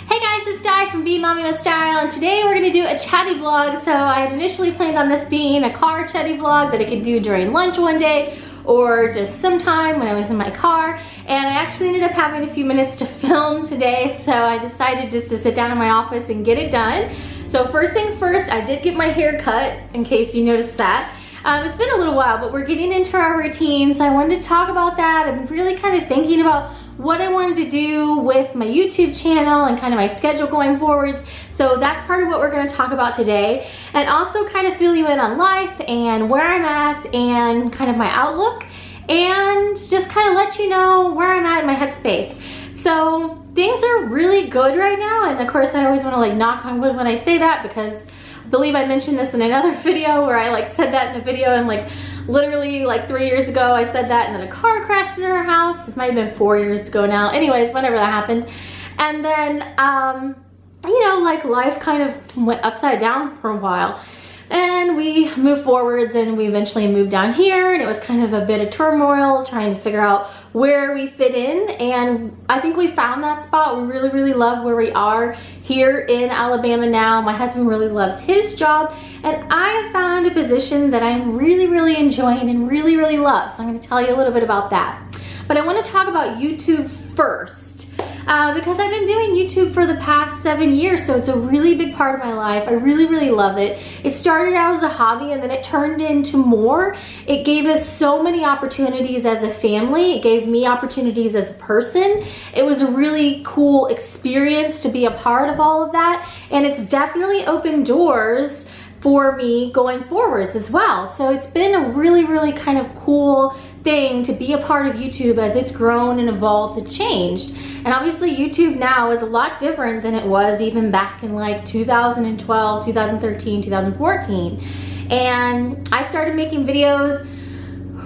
Hey guys, it's Di from BeingMommywithStyle, and today we're going to do a chatty vlog. So I had initially planned on this being a car chatty vlog that I could do during lunch one day or just sometime when I was in my car, and I actually ended up having a few minutes to film today, so I decided just to sit down in my office and get it done. So first things first, I did get my hair cut, in case you noticed that. It's been a little while, but we're getting into our routine, so I wanted to talk about that. I'm really kind of thinking about what I wanted to do with my YouTube channel and kind of my schedule going forwards. So that's part of what we're going to talk about today, and also kind of fill you in on life and where I'm at and kind of my outlook, and just kind of let you know where I'm at in my headspace. So things are really good right now, and of course I always want to like knock on wood when I say that, because I believe I mentioned this in another video where I like said that in a video, and like literally like 3 years ago I said that, and then a car crashed in our house. It might have been 4 years ago now. Anyways, whenever that happened. And then, you know, like life kind of went upside down for a while. And we moved forwards, and we eventually moved down here, and it was kind of a bit of turmoil trying to figure out where we fit in, and I think we found that spot. We really, really love where we are here in Alabama now. My husband really loves his job, and I have found a position that I'm really, really enjoying and really, really love. So I'm going to tell you a little bit about that. But I want to talk about YouTube first. Because I've been doing YouTube for the past 7 years, so it's a really big part of my life. I really, really love it. It started out as a hobby, and then it turned into more. It gave us so many opportunities as a family. It gave me opportunities as a person. It was a really cool experience to be a part of all of that, and it's definitely opened doors for me going forwards as well. So it's been a really, really kind of cool thing to be a part of YouTube as it's grown and evolved and changed. And obviously YouTube now is a lot different than it was even back in like 2012, 2013, 2014. And I started making videos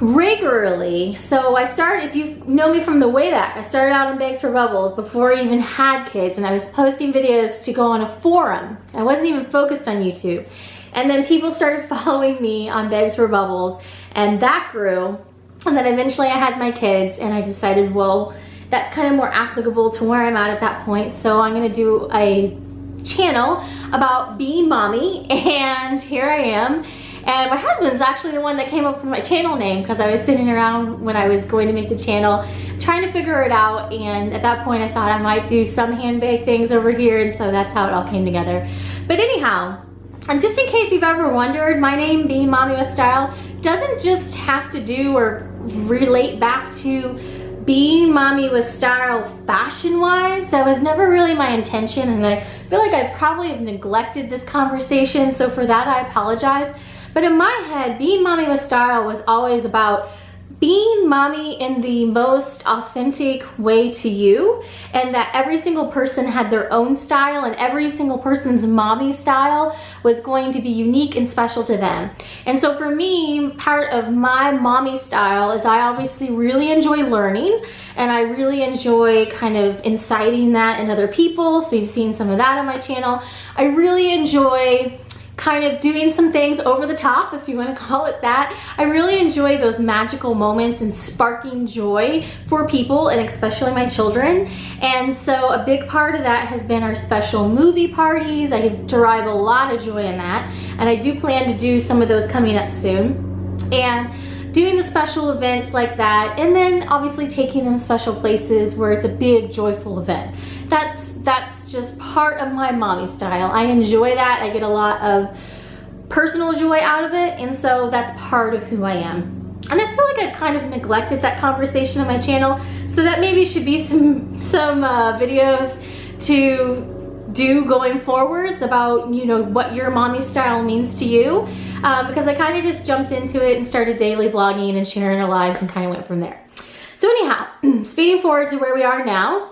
regularly. So I started, if you know me from the way back, I started out in Bags for Bubbles before I even had kids, and I was posting videos to go on a forum. I wasn't even focused on YouTube. And then people started following me on Bags for Bubbles, and that grew. And then eventually I had my kids, and I decided, well, that's kind of more applicable to where I'm at that point. So I'm gonna do a channel about being mommy, and here I am. And my husband's actually the one that came up with my channel name, because I was sitting around when I was going to make the channel trying to figure it out, and at that point I thought I might do some handbag things over here, and so that's how it all came together. But anyhow, and just in case you've ever wondered, my name, Being Mommy with Style, doesn't just have to do or relate back to being mommy with style fashion-wise. That was never really my intention, and I feel like I probably have neglected this conversation, so for that I apologize. But in my head, being mommy with style was always about being mommy in the most authentic way to you, and that every single person had their own style, and every single person's mommy style was going to be unique and special to them. And so for me, part of my mommy style is I obviously really enjoy learning, and I really enjoy kind of inciting that in other people. So you've seen some of that on my channel. I really enjoy kind of doing some things over the top, if you want to call it that. I really enjoy those magical moments and sparking joy for people, and especially my children. And so a big part of that has been our special movie parties. I derive a lot of joy in that, and I do plan to do some of those coming up soon. And doing the special events like that, and then obviously taking them special places where it's a big joyful event. That's just part of my mommy style. I enjoy that. I get a lot of personal joy out of it, and so that's part of who I am. And I feel like I've kind of neglected that conversation on my channel, so that maybe should be some videos to do going forwards about, you know, what your mommy style means to you, because I kind of just jumped into it and started daily vlogging and sharing our lives and kind of went from there. So anyhow, speeding forward to where we are now.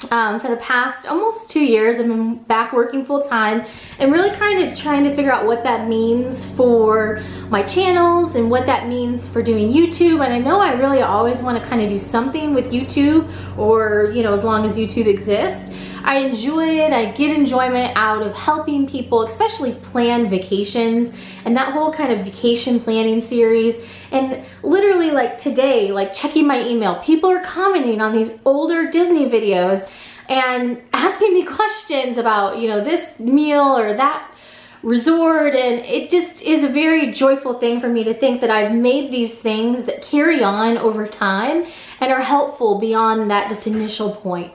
For the past almost 2 years, I've been back working full time and really kind of trying to figure out what that means for my channels and what that means for doing YouTube. And I know I really always want to kind of do something with YouTube, or, you know, as long as YouTube exists. I enjoy it. I get enjoyment out of helping people, especially plan vacations and that whole kind of vacation planning series. And literally like today, like checking my email, people are commenting on these older Disney videos and asking me questions about, you know, this meal or that resort, and it just is a very joyful thing for me to think that I've made these things that carry on over time and are helpful beyond that just initial point.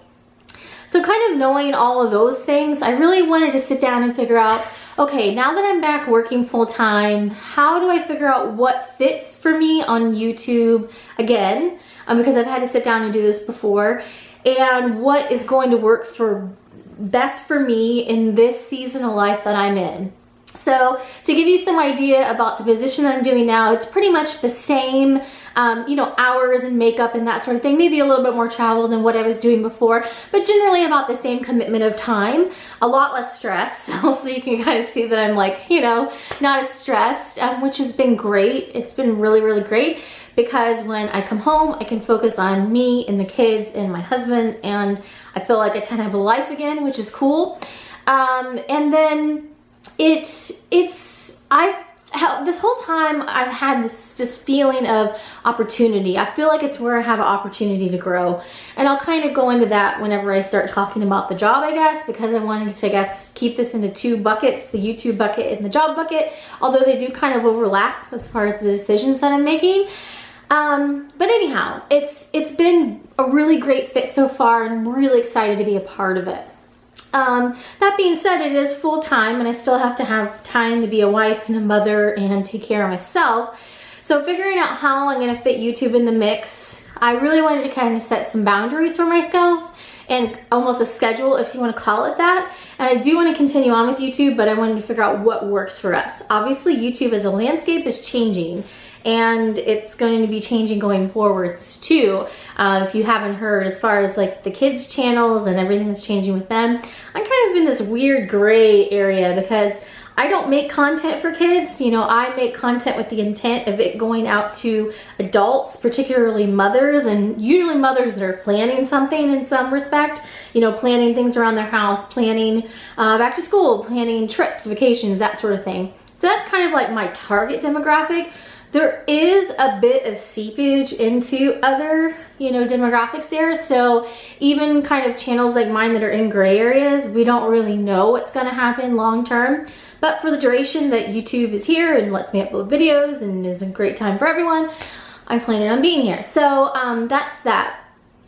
So kind of knowing all of those things, I really wanted to sit down and figure out, okay, now that I'm back working full time, how do I figure out what fits for me on YouTube again, because I've had to sit down and do this before, and what is going to work for best for me in this season of life that I'm in. So to give you some idea about the position I'm doing now, it's pretty much the same, you know, hours and makeup and that sort of thing, maybe a little bit more travel than what I was doing before, but generally about the same commitment of time, a lot less stress. Hopefully you can kind of see that I'm like, you know, not as stressed, which has been great. It's been really, really great, because when I come home, I can focus on me and the kids and my husband, and I feel like I kind of have a life again, which is cool. And then this whole time I've had this just feeling of opportunity. I feel like it's where I have an opportunity to grow. And I'll kind of go into that whenever I start talking about the job, I guess, because I wanted to, I guess, keep this into two buckets, the YouTube bucket and the job bucket, although they do kind of overlap as far as the decisions that I'm making. But anyhow, it's been a really great fit so far, and I'm really excited to be a part of it. That being said, it is full time, and I still have to have time to be a wife and a mother and take care of myself. So figuring out how I'm going to fit YouTube in the mix, I really wanted to kind of set some boundaries for myself and almost a schedule, if you want to call it that. And I do want to continue on with YouTube, but I wanted to figure out what works for us. Obviously, YouTube as a landscape is changing, and it's going to be changing going forwards too. If you haven't heard, as far as like the kids channels and everything that's changing with them, I'm kind of in this weird gray area, because I don't make content for kids. You know, I make content with the intent of it going out to adults, particularly mothers, and usually mothers that are planning something in some respect, you know, planning things around their house, planning back to school, planning trips, vacations, that sort of thing. So that's kind of like my target demographic. There is a bit of seepage into other, you know, demographics there. So even kind of channels like mine that are in gray areas, we don't really know what's going to happen long term. But for the duration that YouTube is here and lets me upload videos and is a great time for everyone, I'm planning on being here. So that's that.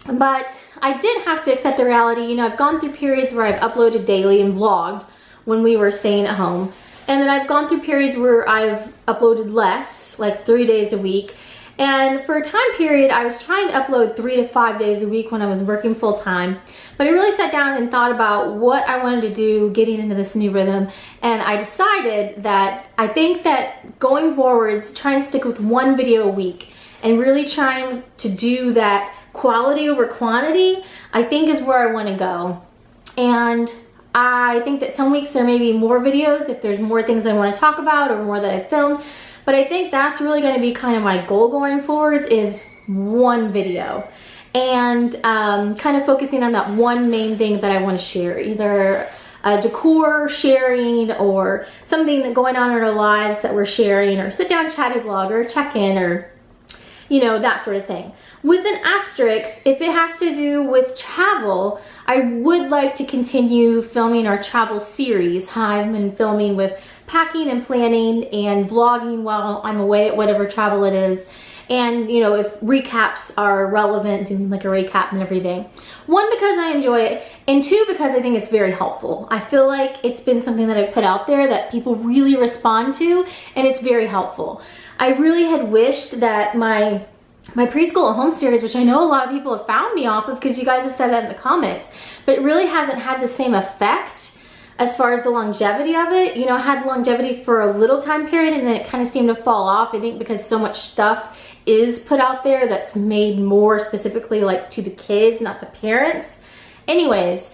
But I did have to accept the reality. You know, I've gone through periods where I've uploaded daily and vlogged when we were staying at home. And then I've gone through periods where I've uploaded less, like 3 days a week. And for a time period, I was trying to upload 3 to 5 days a week when I was working full time. But I really sat down and thought about what I wanted to do getting into this new rhythm. And I decided that I think that going forwards, trying to stick with 1 video a week and really trying to do that quality over quantity, I think is where I want to go. And I think that some weeks there may be more videos if there's more things I want to talk about or more that I've filmed. But I think that's really going to be kind of my goal going forwards, is 1 video. And kind of focusing on that one main thing that I want to share. Either a decor sharing or something going on in our lives that we're sharing, or sit down chatty vlog or check-in, or you know, that sort of thing. With an asterisk, if it has to do with travel, I would like to continue filming our travel series. I've been filming with packing and planning and vlogging while I'm away at whatever travel it is. And, you know, if recaps are relevant, doing like a recap and everything. 1, because I enjoy it, and 2, because I think it's very helpful. I feel like it's been something that I've put out there that people really respond to, and it's very helpful. I really had wished that my preschool at home series, which I know a lot of people have found me off of because you guys have said that in the comments, but it really hasn't had the same effect as far as the longevity of it. You know, I had longevity for a little time period, and then it kind of seemed to fall off, I think because so much stuff is put out there that's made more specifically like to the kids, not the parents. Anyways,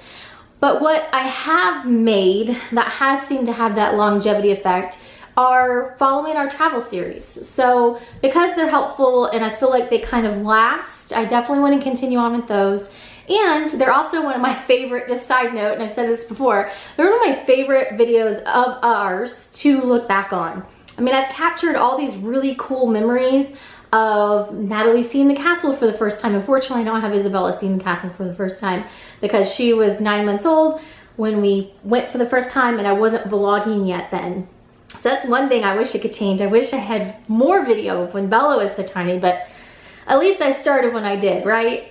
but what I have made that has seemed to have that longevity effect are following our travel series. So because they're helpful and I feel like they kind of last, I definitely want to continue on with those. And they're also one of my favorite, just side note, and I've said this before, they're one of my favorite videos of ours to look back on. I mean, I've captured all these really cool memories of Natalie seeing the castle for the first time. Unfortunately, I don't have Isabella seeing the castle for the first time because she was 9 months old when we went for the first time and I wasn't vlogging yet then. So that's one thing I wish I could change. I wish I had more video of when Bella was so tiny, but at least I started when I did, right?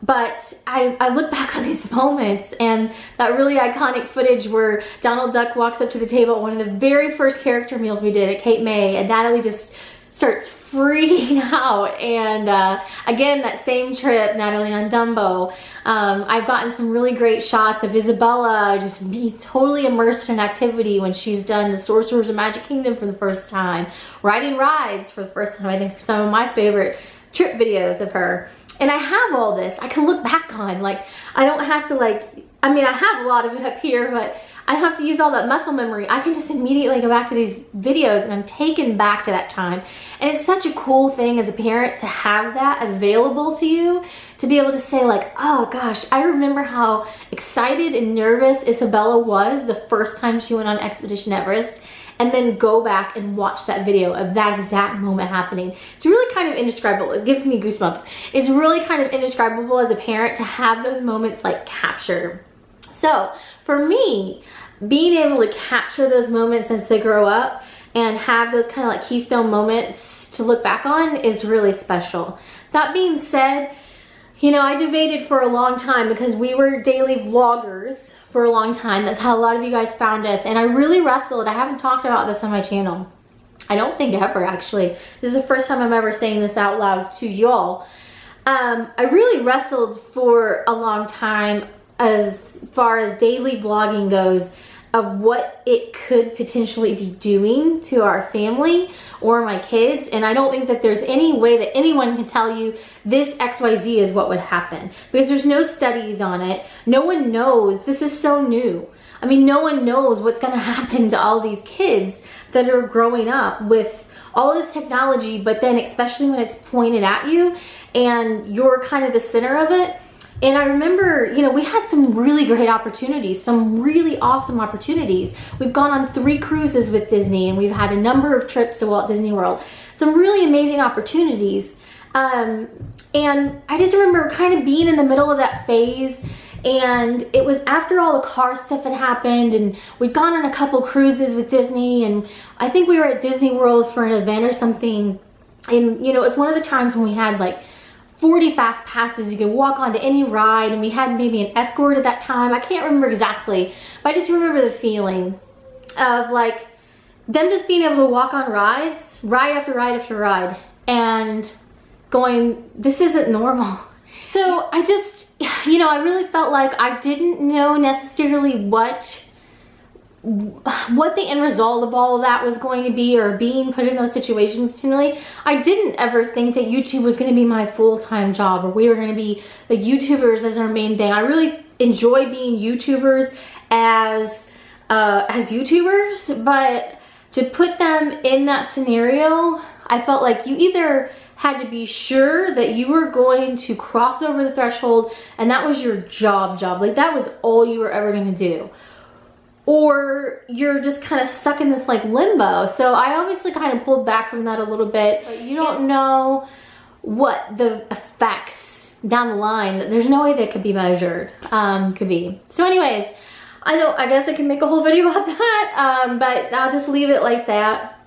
But I look back on these moments and that really iconic footage where Donald Duck walks up to the table at one of the very first character meals we did at Cape May, and Natalie just starts freaking out. And again, that same trip, Natalie on Dumbo, I've gotten some really great shots of Isabella just be totally immersed in activity when she's done the Sorcerer's of Magic Kingdom for the first time, riding rides for the first time. I think are some of my favorite trip videos of her. And I have all this I can look back on. Like, I don't have to I mean, I have a lot of it up here, but I don't have to use all that muscle memory. I can just immediately go back to these videos and I'm taken back to that time. And it's such a cool thing as a parent to have that available to you, to be able to say like, oh gosh, I remember how excited and nervous Isabella was the first time she went on Expedition Everest, and then go back and watch that video of that exact moment happening. It's really kind of indescribable. It gives me goosebumps. It's really kind of indescribable as a parent to have those moments like captured. So for me, being able to capture those moments as they grow up and have those kind of like keystone moments to look back on is really special. That being said, you know, I debated for a long time because we were daily vloggers for a long time. That's how a lot of you guys found us. And I really wrestled. I haven't talked about this on my channel. I don't think ever, actually. This is the first time I'm ever saying this out loud to y'all. I really wrestled for a long time as far as daily vlogging goes, of what it could potentially be doing to our family or my kids. And I don't think that there's any way that anyone can tell you this XYZ is what would happen, because there's no studies on it. No one knows. This is so new. I mean, no one knows what's gonna happen to all these kids that are growing up with all this technology, but then especially when it's pointed at you and you're kind of the center of it. And I remember, you know, we had some really great opportunities, some really awesome opportunities. We've gone on 3 cruises with Disney and we've had a number of trips to Walt Disney World. Some really amazing opportunities. And I just remember kind of being in the middle of that phase, and it was after all the car stuff had happened and we'd gone on a couple cruises with Disney, and I think we were at Disney World for an event or something. And, you know, it was one of the times when we had like 40 fast passes. You could walk onto any ride, and we had maybe an escort at that time. I can't remember exactly, but I just remember the feeling of like them just being able to walk on rides, ride after ride after ride, and going, this isn't normal. So I just, you know, I really felt like I didn't know necessarily what the end result of all of that was going to be, or being put in those situations continually. I didn't ever think that YouTube was going to be my full-time job, or we were going to be like YouTubers as our main thing. I really enjoy being YouTubers as YouTubers, but to put them in that scenario, I felt like you either had to be sure that you were going to cross over the threshold and that was your job, like that was all you were ever going to do, or you're just kind of stuck in this like limbo. So I obviously kind of pulled back from that a little bit. But you don't know what the effects down the line, that there's no way that could be measured, could be. So anyways, I guess I can make a whole video about that, but I'll just leave it like that.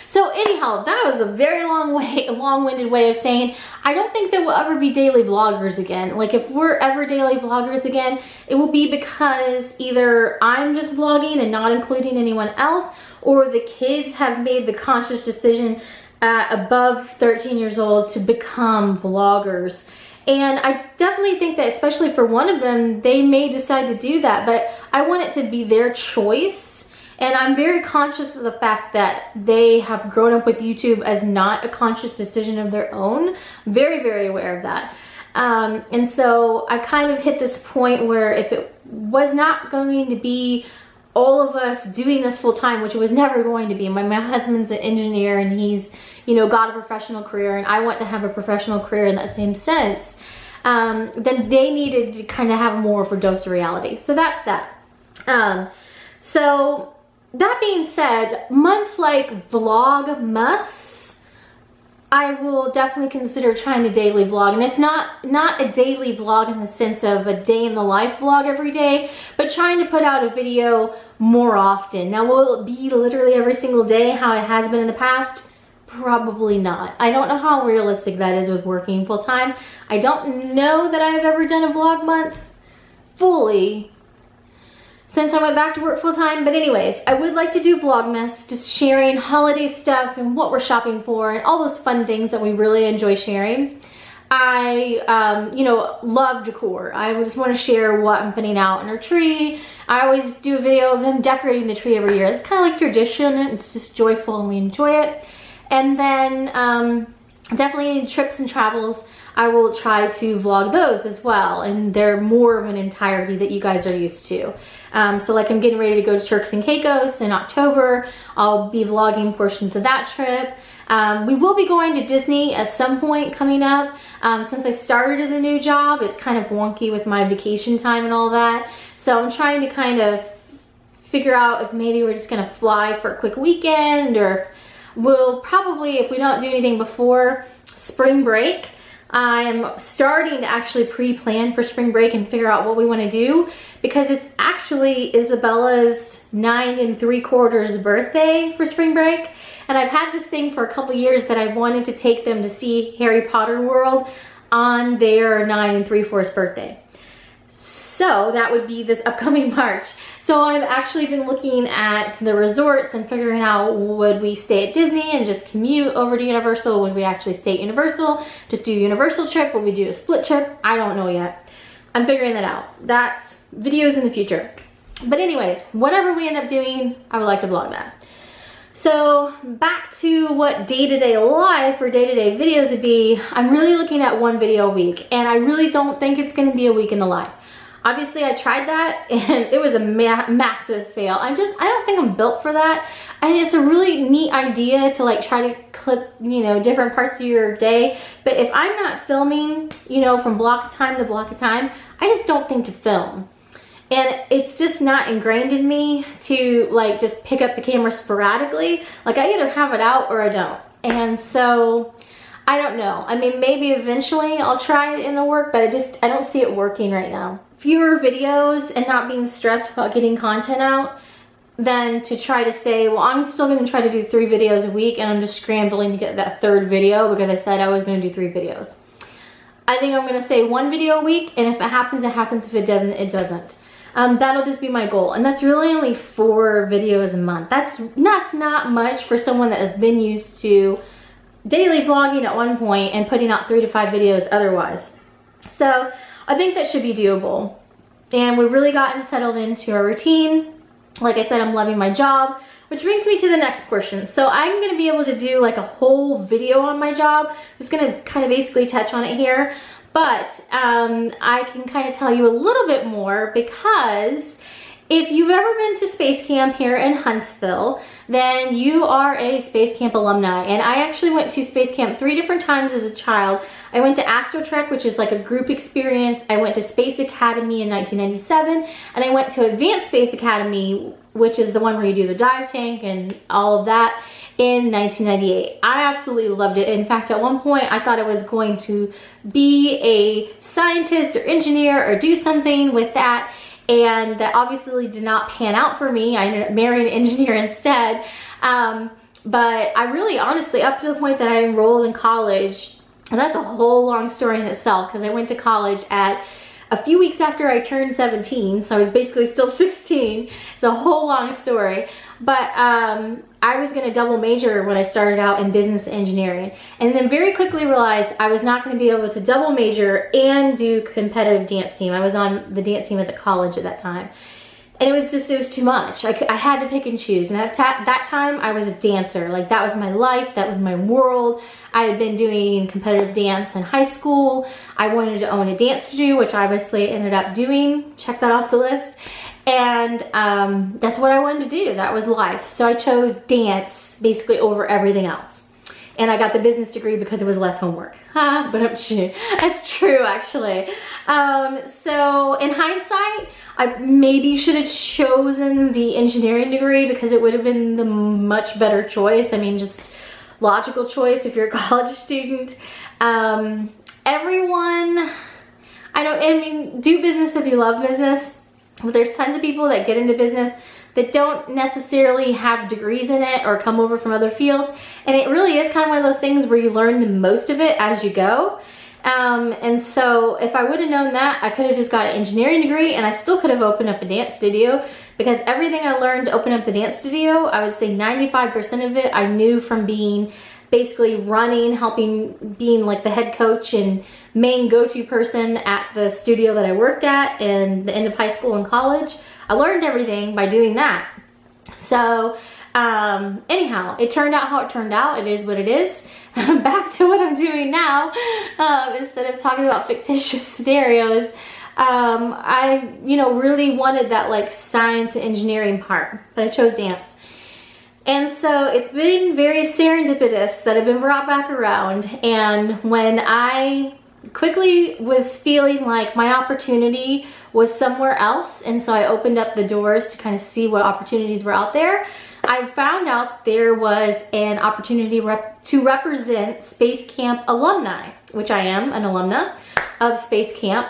So anyhow, that was a very long-winded way of saying I don't think that we'll ever be daily vloggers again. Like, if we're ever daily vloggers again, it will be because either I'm just vlogging and not including anyone else, or the kids have made the conscious decision above 13 years old to become vloggers. And I definitely think that, especially for one of them, they may decide to do that, but I want it to be their choice. And I'm very conscious of the fact that they have grown up with YouTube as not a conscious decision of their own. Very, very aware of that. And so I kind of hit this point where if it was not going to be all of us doing this full time, which it was never going to be. My husband's an engineer and he's, you know, got a professional career, and I want to have a professional career in that same sense. Then they needed to kind of have more of a dose of reality. So that's that. So that being said, months like Vlogmas I will definitely consider trying to daily vlog. And if not a daily vlog in the sense of a day in the life vlog every day, but trying to put out a video more often. Now, will it be literally every single day how it has been in the past? Probably not. I don't know how realistic that is with working full time. I don't know that I've ever done a vlog month fully since I went back to work full time. But anyways, I would like to do Vlogmas, just sharing holiday stuff and what we're shopping for and all those fun things that we really enjoy sharing. I, you know, love decor. I just want to share what I'm putting out in our tree. I always do a video of them decorating the tree every year. It's kind of like tradition. It's just joyful and we enjoy it. And then definitely any trips and travels, I will try to vlog those as well. And they're more of an entirety that you guys are used to. So like I'm getting ready to go to Turks and Caicos in October. I'll be vlogging portions of that trip. We will be going to Disney at some point coming up. Since I started the new job, it's kind of wonky with my vacation time and all that. So I'm trying to kind of figure out if maybe we're just gonna fly for a quick weekend, or we'll probably, if we don't do anything before spring break, I'm starting to actually pre-plan for spring break and figure out what we want to do, because it's actually Isabella's 9 3/4 birthday for spring break. And I've had this thing for a couple years that I wanted to take them to see Harry Potter World on their 9 3/4 birthday. So that would be this upcoming March. So I've actually been looking at the resorts and figuring out, would we stay at Disney and just commute over to Universal? Would we actually stay at Universal, just do a Universal trip? Would we do a split trip? I don't know yet. I'm figuring that out. That's videos in the future. But anyways, whatever we end up doing, I would like to vlog that. So back to what day-to-day life or day-to-day videos would be, I'm really looking at 1 video a week, and I really don't think it's gonna be a week in the life. Obviously, I tried that and it was a massive fail. I don't think I'm built for that. And it's a really neat idea to like try to clip, you know, different parts of your day. But if I'm not filming, you know, from block of time to block of time, I just don't think to film. And it's just not ingrained in me to like just pick up the camera sporadically. Like I either have it out or I don't. And so I don't know. I mean, maybe eventually I'll try it and it'll work, but I don't see it working right now. Fewer videos and not being stressed about getting content out than to try to say, well, I'm still gonna try to do 3 videos a week and I'm just scrambling to get that 3rd video because I said I was gonna do 3 videos. I think I'm gonna say 1 video a week, and if it happens, it happens. If it doesn't, it doesn't. That'll just be my goal. And that's really only 4 videos a month. That's not much for someone that has been used to daily vlogging at one point and putting out 3 to 5 videos otherwise. So I think that should be doable. And we've really gotten settled into our routine. Like I said, I'm loving my job, which brings me to the next portion. So I'm gonna be able to do like a whole video on my job. I'm just gonna kind of basically touch on it here. But I can kind of tell you a little bit more, because if you've ever been to Space Camp here in Huntsville, then you are a Space Camp alumni. And I actually went to Space Camp 3 different times as a child. I went to Astro Trek, which is like a group experience. I went to Space Academy in 1997, and I went to Advanced Space Academy, which is the one where you do the dive tank and all of that, in 1998. I absolutely loved it. In fact, at one point I thought I was going to be a scientist or engineer or do something with that. And that obviously did not pan out for me. I ended up marrying an engineer instead. But I really, honestly, up to the point that I enrolled in college, and that's a whole long story in itself, because I went to college at a few weeks after I turned 17, so I was basically still 16. It's a whole long story. But I was gonna double major when I started out in business engineering, and then very quickly realized I was not gonna be able to double major and do competitive dance team. I was on the dance team at the college at that time. And it was too much. I had to pick and choose. And at that time, I was a dancer. Like, that was my life. That was my world. I had been doing competitive dance in high school. I wanted to own a dance studio, which I obviously ended up doing. Check that off the list. And that's what I wanted to do. That was life. So I chose dance basically over everything else. And I got the business degree because it was less homework. But that's true, actually. So in hindsight, I maybe should have chosen the engineering degree because it would have been the much better choice. I mean, just logical choice if you're a college student. Everyone, I mean, do business if you love business, but there's tons of people that get into business that don't necessarily have degrees in it or come over from other fields. And it really is kind of one of those things where you learn the most of it as you go. And so if I would have known that, I could have just got an engineering degree and I still could have opened up a dance studio, because everything I learned to open up the dance studio, I would say 95% of it I knew from being basically running, helping, being like the head coach and main go-to person at the studio that I worked at in the end of high school and college. I learned everything by doing that. So anyhow, it turned out how it turned out. It is what it is. Back to what I'm doing now. Instead of talking about fictitious scenarios, I, really wanted that like science and engineering part, but I chose dance. And so it's been very serendipitous that I've been brought back around. And when I quickly was feeling like my opportunity was somewhere else, and so I opened up the doors to kind of see what opportunities were out there, I found out there was an opportunity to represent Space Camp alumni, which I am an alumna of Space Camp.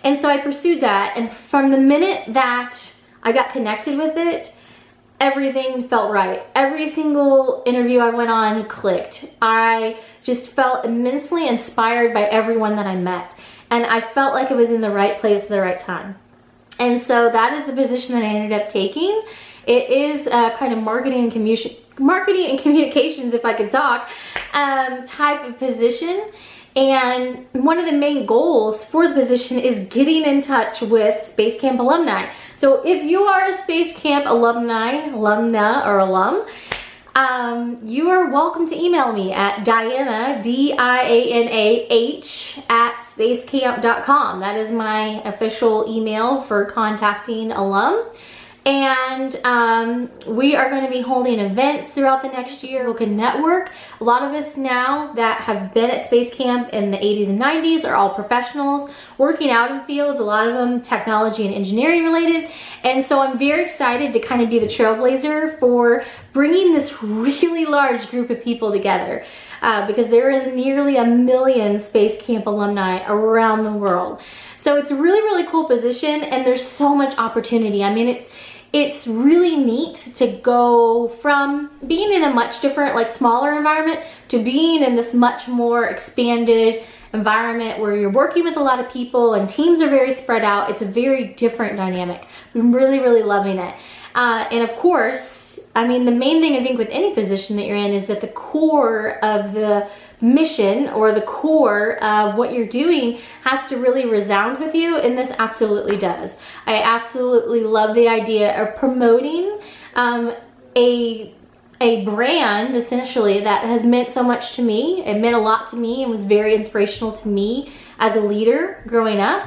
And so I pursued that, and from the minute that I got connected with it, everything felt right. Every single interview I went on clicked. I just felt immensely inspired by everyone that I met. And I felt like it was in the right place at the right time. And so that is the position that I ended up taking. It is a kind of marketing and communications, if I could talk, type of position. And one of the main goals for the position is getting in touch with Space Camp alumni. So if you are a Space Camp alumna, or alum, you are welcome to email me at Dianah, DIANAH, @spacecamp.com. That is my official email for contacting alum. And we are going to be holding events throughout the next year. We can network. A lot of us now that have been at Space Camp in the 80s and 90s are all professionals working out in fields, a lot of them technology and engineering related. And so I'm very excited to kind of be the trailblazer for bringing this really large group of people together, because there is nearly 1 million Space Camp alumni around the world. So it's a really, really cool position, and there's so much opportunity. I mean, it's really neat to go from being in a much different, like smaller environment, to being in this much more expanded environment where you're working with a lot of people and teams are very spread out. It's a very different dynamic. I'm really, really loving it. And of course, I mean, the main thing I think with any position that you're in is that the core of the mission or the core of what you're doing has to really resound with you, and this absolutely does. I absolutely love the idea of promoting a brand, essentially, that has meant so much to me. It meant a lot to me and was very inspirational to me as a leader growing up.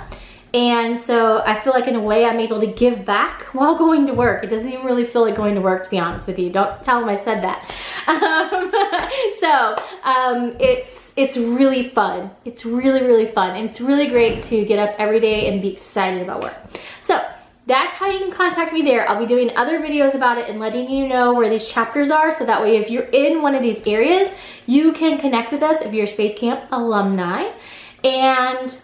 And so I feel like in a way I'm able to give back while going to work. It doesn't even really feel like going to work, to be honest with you. Don't tell them I said that. It's really fun. It's really, really fun. And it's really great to get up every day and be excited about work. So that's how you can contact me there. I'll be doing other videos about it and letting you know where these chapters are, so that way if you're in one of these areas, you can connect with us if you're a Space Camp alumni. And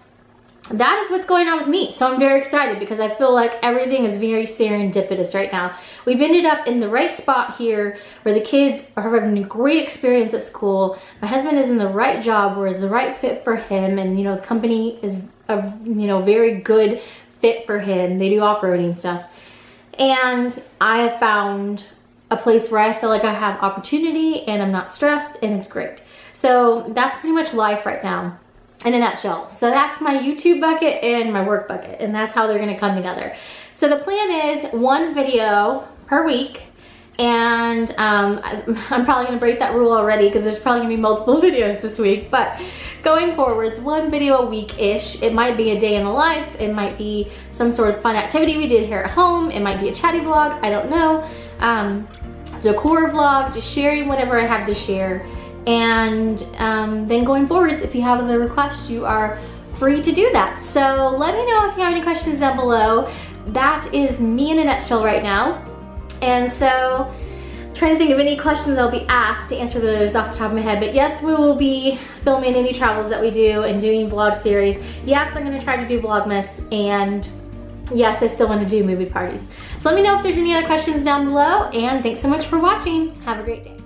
that is what's going on with me. So I'm very excited because I feel like everything is very serendipitous right now. We've ended up in the right spot here where the kids are having a great experience at school. My husband is in the right job where it's the right fit for him, and the company is a very good fit for him. They do off-roading stuff. And I have found a place where I feel like I have opportunity and I'm not stressed, and it's great. So that's pretty much life right now in a nutshell. So that's my YouTube bucket and my work bucket, and that's how they're gonna come together. So the plan is 1 video per week, and I'm probably gonna break that rule already because there's probably gonna be multiple videos this week, but going forwards, 1 video a week-ish. It might be a day in the life, it might be some sort of fun activity we did here at home, it might be a chatty vlog, I don't know, decor vlog, just sharing whatever I have to share. And then going forwards, if you have other requests, you are free to do that. So let me know if you have any questions down below. That is me in a nutshell right now. And so trying to think of any questions I'll be asked to answer those off the top of my head. But yes, we will be filming any travels that we do and doing vlog series. Yes, I'm gonna try to do Vlogmas, and yes, I still want to do movie parties. So let me know if there's any other questions down below, and thanks so much for watching. Have a great day.